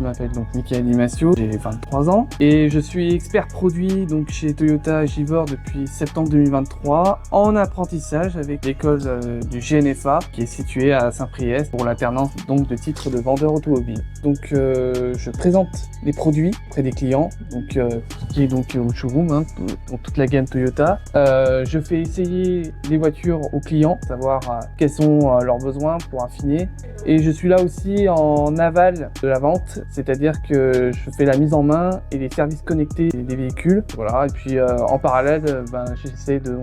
je m'appelle donc Michael Dimasio, j'ai 23 ans et je suis expert produit donc chez Toyota à Givors depuis septembre 2023 en apprentissage avec l'école du GNFA qui est située à Saint-Priest pour l'alternance donc de titre de vendeur automobile. Donc je présente les produits auprès des clients, donc qui est donc au showroom, hein, pour toute la gamme Toyota. Je fais essayer les voitures aux clients, savoir quels sont leurs besoins pour affiner. Et je suis là aussi en aval de la vente, c'est-à-dire que je fais la mise en main et les services connectés des véhicules. Voilà. Et puis en parallèle, j'essaie de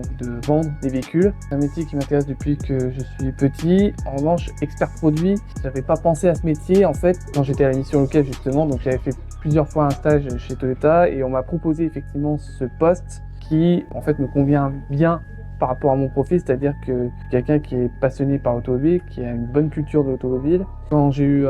vendre des véhicules. C'est un métier qui m'intéresse depuis que je suis petit. En revanche, expert produit, j'avais pas pensé à ce métier en fait quand j'étais à la mission locale justement. Donc j'avais fait plusieurs fois un stage chez Toyota et on m'a proposé effectivement ce poste qui en fait me convient bien par rapport à mon profil, c'est-à-dire que quelqu'un qui est passionné par l'automobile, qui a une bonne culture de l'automobile. Quand j'ai eu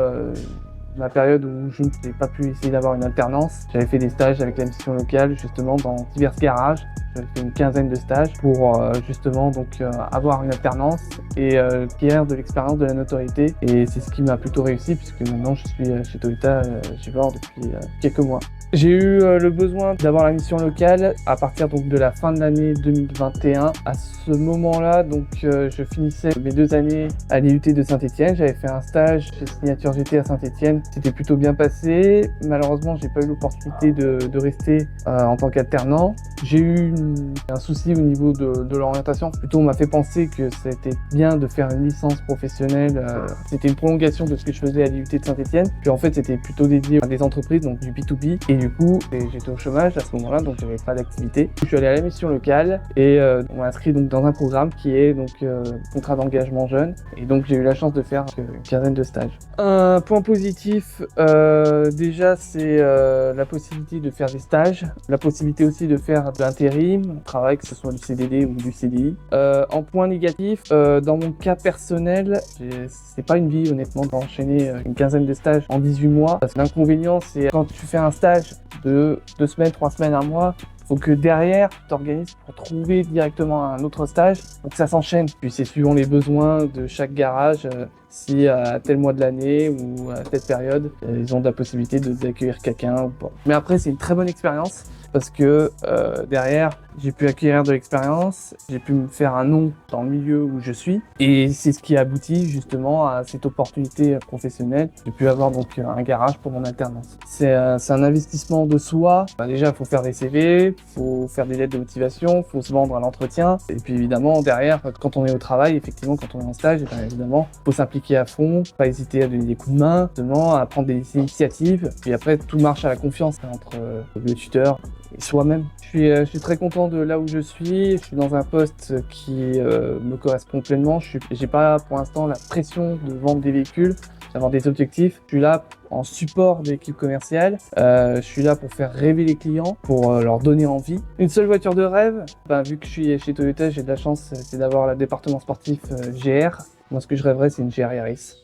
ma période où je n'ai pas pu essayer d'avoir une alternance, j'avais fait des stages avec la mission locale justement dans divers garages. J'avais fait une quinzaine de stages pour justement donc avoir une alternance et acquérir de l'expérience, de la notoriété. Et c'est ce qui m'a plutôt réussi puisque maintenant je suis chez Toyota Givors depuis quelques mois. J'ai eu le besoin d'avoir la mission locale à partir donc de la fin de l'année 2021. À ce moment-là, donc je finissais mes 2 années à l'IUT de Saint-Étienne. J'avais fait un stage chez Signature GT à Saint-Étienne. C'était plutôt bien passé. Malheureusement, j'ai pas eu l'opportunité de rester en tant qu'alternant. J'ai eu un souci au niveau de l'orientation. Plutôt, on m'a fait penser que c'était bien de faire une licence professionnelle. C'était une prolongation de ce que je faisais à l'IUT de Saint-Étienne. Puis en fait, c'était plutôt dédié à des entreprises, donc du B2B. Et du coup, j'étais au chômage à ce moment-là, donc j'avais pas d'activité. Je suis allé à la mission locale et on m'a inscrit donc dans un programme qui est donc contrat d'engagement jeune. Et donc j'ai eu la chance de faire une quinzaine de stages. Un point positif, déjà, c'est la possibilité de faire des stages, la possibilité aussi de faire de l'intérim, travail, que ce soit du CDD ou du CDI. En point négatif, dans mon cas personnel, c'est pas une vie honnêtement d'enchaîner une quinzaine de stages en 18 mois. L'inconvénient, c'est quand tu fais un stage de 2 semaines, 3 semaines, 1 mois, faut que derrière, tu t'organises pour trouver directement un autre stage pour que ça s'enchaîne. Puis c'est suivant les besoins de chaque garage, si à tel mois de l'année ou à telle période, ils ont de la possibilité d'accueillir quelqu'un ou pas. Mais après, c'est une très bonne expérience parce que derrière, j'ai pu acquérir de l'expérience, j'ai pu me faire un nom dans le milieu où je suis et c'est ce qui a abouti justement à cette opportunité professionnelle. J'ai pu avoir donc un garage pour mon alternance. C'est un investissement de soi. Déjà, il faut faire des CV, il faut faire des lettres de motivation, il faut se vendre à l'entretien et puis évidemment derrière, quand on est au travail, effectivement quand on est en stage, évidemment, il faut s'impliquer à fond, pas hésiter à donner des coups de main, justement, à prendre des initiatives. Puis après, tout marche à la confiance entre le tuteur et soi-même. Je suis très content de là où je suis dans un poste qui me correspond pleinement. J'ai pas pour l'instant la pression de vendre des véhicules, d'avoir des objectifs. Je suis là en support de l'équipe commerciale. Je suis là pour faire rêver les clients, pour leur donner envie. Une seule voiture de rêve, vu que je suis chez Toyota, j'ai de la chance, c'est d'avoir le département sportif GR. Moi, ce que je rêverais, c'est une GR Yaris.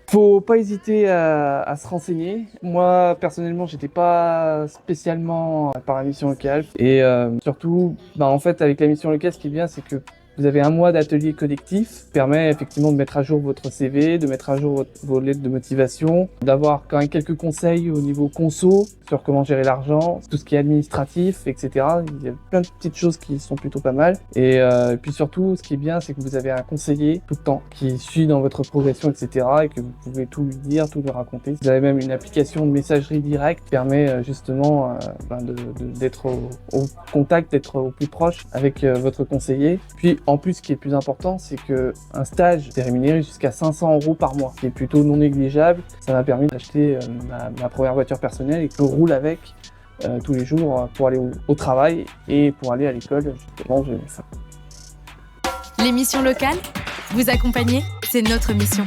Faut pas hésiter à se renseigner. Moi, personnellement, j'étais pas spécialement par la mission locale. Et surtout, en fait, avec la mission locale, ce qui est bien, c'est que vous avez 1 mois d'atelier collectif, qui permet effectivement de mettre à jour votre CV, de mettre à jour vos lettres de motivation, d'avoir quand même quelques conseils au niveau conso sur comment gérer l'argent, tout ce qui est administratif, etc. Il y a plein de petites choses qui sont plutôt pas mal. Et puis surtout, ce qui est bien, c'est que vous avez un conseiller tout le temps qui suit dans votre progression, etc. et que vous pouvez tout lui dire, tout lui raconter. Vous avez même une application de messagerie directe qui permet justement d'être au contact, d'être au plus proche avec votre conseiller. Puis en plus, ce qui est le plus important, c'est que un stage est rémunéré jusqu'à 500 € par mois, ce qui est plutôt non négligeable. Ça m'a permis d'acheter ma première voiture personnelle et que je roule avec tous les jours pour aller au travail et pour aller à l'école. Justement, j'ai ça. L'émission locale, vous accompagner, c'est notre mission.